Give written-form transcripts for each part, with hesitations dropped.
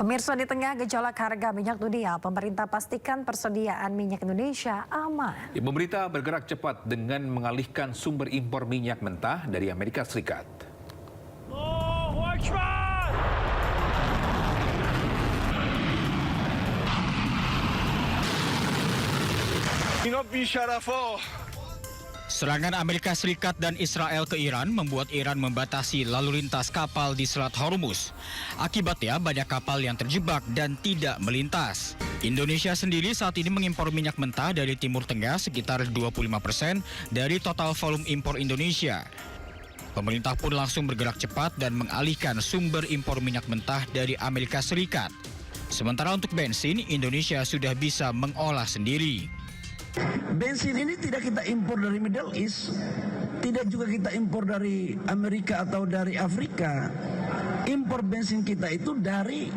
Pemirsa, di tengah gejolak harga minyak dunia, pemerintah pastikan persediaan minyak Indonesia aman. Pemerintah bergerak cepat dengan mengalihkan sumber impor minyak mentah dari Amerika Serikat. Serangan Amerika Serikat dan Israel ke Iran membuat Iran membatasi lalu lintas kapal di Selat Hormuz. Akibatnya banyak kapal yang terjebak dan tidak melintas. Indonesia sendiri saat ini mengimpor minyak mentah dari Timur Tengah sekitar 25% dari total volume impor Indonesia. Pemerintah pun langsung bergerak cepat dan mengalihkan sumber impor minyak mentah dari Amerika Serikat. Sementara untuk bensin, Indonesia sudah bisa mengolah sendiri. Bensin ini tidak kita impor dari Middle East, tidak juga kita impor dari Amerika atau dari Afrika. Impor bensin kita itu dari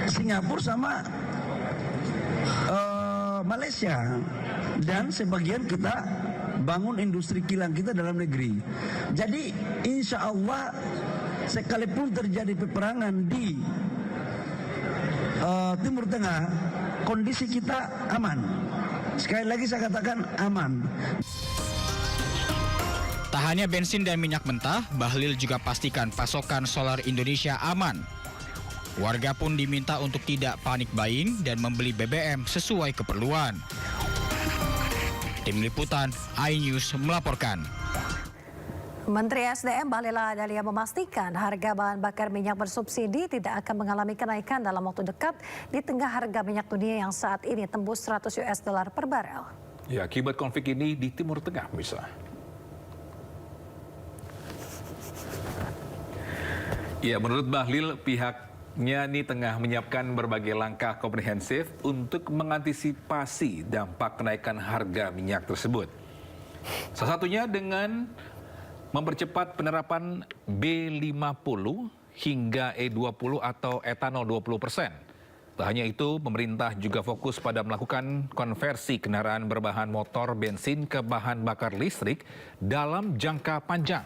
Singapura sama Malaysia. Dan sebagian kita bangun industri kilang kita dalam negeri. Jadi insya Allah sekalipun terjadi peperangan di Timur Tengah, kondisi kita aman. Sekali lagi saya katakan aman. Tak hanya bensin dan minyak mentah, Bahlil juga pastikan pasokan solar Indonesia aman. Warga pun diminta untuk tidak panik buying dan membeli BBM sesuai keperluan. Tim Liputan, iNews melaporkan. Menteri SDM Bahlil Lahadalia memastikan harga bahan bakar minyak bersubsidi tidak akan mengalami kenaikan dalam waktu dekat di tengah harga minyak dunia yang saat ini tembus $100 per barel. Ya, akibat konflik ini di Timur Tengah, bisa. Ya, menurut Bahlil, pihaknya ini tengah menyiapkan berbagai langkah komprehensif untuk mengantisipasi dampak kenaikan harga minyak tersebut. Salah satunya dengan mempercepat penerapan B50 hingga E20 atau etanol 20%. Tak hanya itu, pemerintah juga fokus pada melakukan konversi kendaraan berbahan motor bensin ke bahan bakar listrik dalam jangka panjang.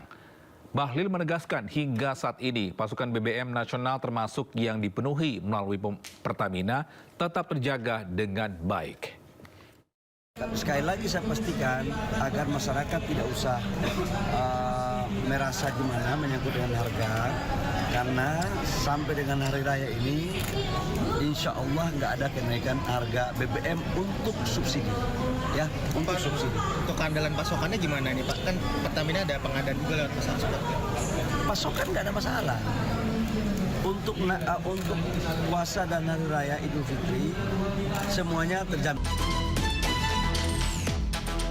Bahlil menegaskan hingga saat ini pasokan BBM nasional termasuk yang dipenuhi melalui Pertamina tetap terjaga dengan baik. Sekali lagi saya pastikan agar masyarakat tidak usah merasa gimana menyangkut dengan harga, karena sampai dengan hari raya ini insya Allah nggak ada kenaikan harga BBM untuk subsidi, ya, untuk subsidi. Untuk keandalan pasokannya gimana nih Pak? Kan Pertamina ada pengadaan juga lewat pasar spot. Pasokan nggak ada masalah. Untuk puasa dan hari raya Idul Fitri semuanya terjamin.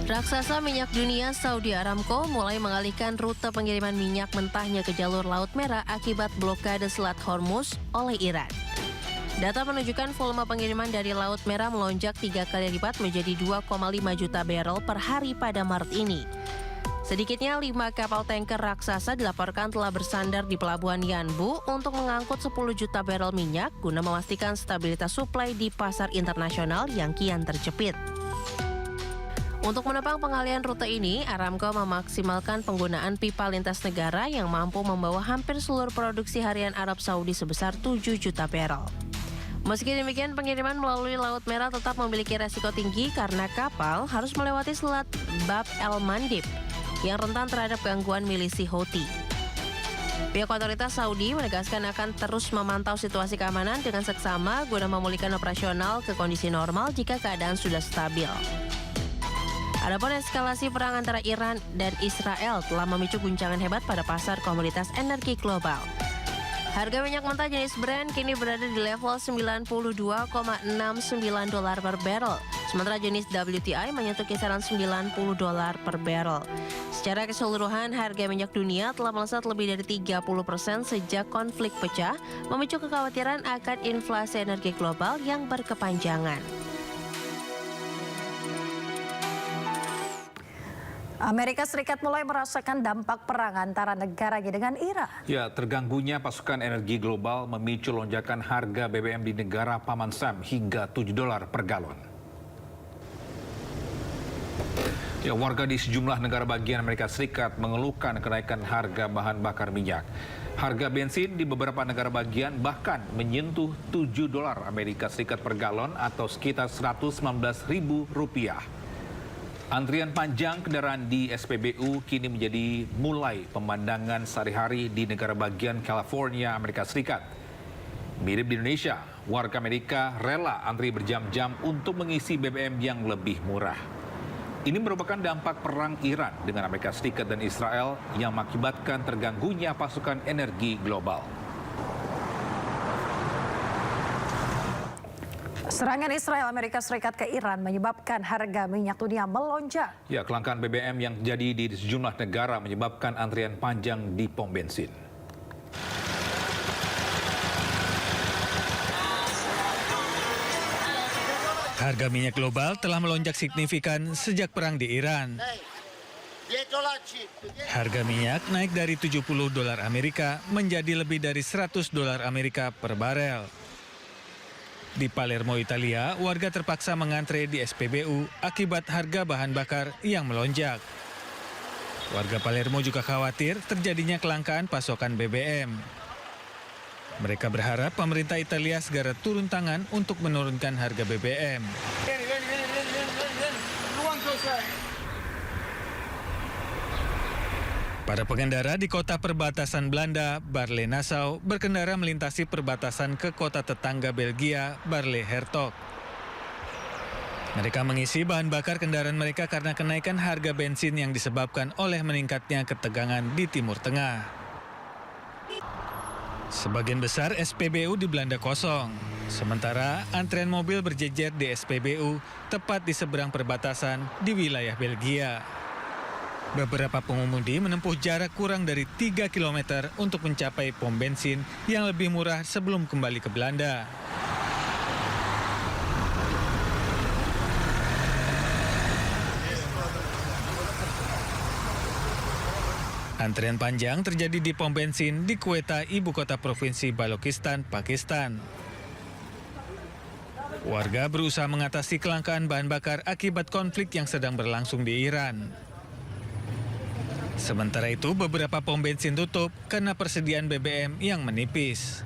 Raksasa minyak dunia Saudi Aramco mulai mengalihkan rute pengiriman minyak mentahnya ke jalur Laut Merah akibat blokade Selat Hormuz oleh Iran. Data menunjukkan volume pengiriman dari Laut Merah melonjak 3 kali lipat menjadi 2,5 juta barel per hari pada Maret ini. Sedikitnya 5 kapal tanker raksasa dilaporkan telah bersandar di Pelabuhan Yanbu untuk mengangkut 10 juta barel minyak guna memastikan stabilitas suplai di pasar internasional yang kian terjepit. Untuk menopang pengalihan rute ini, Aramco memaksimalkan penggunaan pipa lintas negara yang mampu membawa hampir seluruh produksi harian Arab Saudi sebesar 7 juta barel. Meski demikian, pengiriman melalui Laut Merah tetap memiliki resiko tinggi karena kapal harus melewati selat Bab el-Mandeb yang rentan terhadap gangguan milisi Houthi. Pihak otoritas Saudi menegaskan akan terus memantau situasi keamanan dengan seksama guna memulihkan operasional ke kondisi normal jika keadaan sudah stabil. Adapun eskalasi perang antara Iran dan Israel telah memicu guncangan hebat pada pasar komoditas energi global. Harga minyak mentah jenis Brent kini berada di level $92,69 per barrel, sementara jenis WTI menyentuh kisaran $90 per barrel. Secara keseluruhan, harga minyak dunia telah melesat lebih dari 30% sejak konflik pecah, memicu kekhawatiran akan inflasi energi global yang berkepanjangan. Amerika Serikat mulai merasakan dampak perang antara negaranya dengan Iran. Ya, terganggunya pasokan energi global memicu lonjakan harga BBM di negara Paman Sam hingga $7 per galon. Ya, warga di sejumlah negara bagian Amerika Serikat mengeluhkan kenaikan harga bahan bakar minyak. Harga bensin di beberapa negara bagian bahkan menyentuh $7 Amerika Serikat per galon atau sekitar Rp119.000. Antrian panjang kendaraan di SPBU kini menjadi mulai pemandangan sehari-hari di negara bagian California, Amerika Serikat. Mirip di Indonesia, warga Amerika rela antri berjam-jam untuk mengisi BBM yang lebih murah. Ini merupakan dampak perang Iran dengan Amerika Serikat dan Israel yang mengakibatkan terganggunya pasokan energi global. Serangan Israel Amerika Serikat ke Iran menyebabkan harga minyak dunia melonjak. Ya, kelangkaan BBM yang terjadi di sejumlah negara menyebabkan antrian panjang di pom bensin. Harga minyak global telah melonjak signifikan sejak perang di Iran. Harga minyak naik dari $70 Amerika menjadi lebih dari $100 Amerika per barel. Di Palermo, Italia, warga terpaksa mengantre di SPBU akibat harga bahan bakar yang melonjak. Warga Palermo juga khawatir terjadinya kelangkaan pasokan BBM. Mereka berharap pemerintah Italia segera turun tangan untuk menurunkan harga BBM. Para pengendara di kota perbatasan Belanda, Barle-Nassau, berkendara melintasi perbatasan ke kota tetangga Belgia, Barle-Hertog. Mereka mengisi bahan bakar kendaraan mereka karena kenaikan harga bensin yang disebabkan oleh meningkatnya ketegangan di Timur Tengah. Sebagian besar SPBU di Belanda kosong. Sementara antrean mobil berjejer di SPBU tepat di seberang perbatasan di wilayah Belgia. Beberapa pengemudi menempuh jarak kurang dari 3 km untuk mencapai pom bensin yang lebih murah sebelum kembali ke Belanda. Antrian panjang terjadi di pom bensin di Quetta, ibu kota provinsi Balochistan, Pakistan. Warga berusaha mengatasi kelangkaan bahan bakar akibat konflik yang sedang berlangsung di Iran. Sementara itu, beberapa pom bensin tutup karena persediaan BBM yang menipis.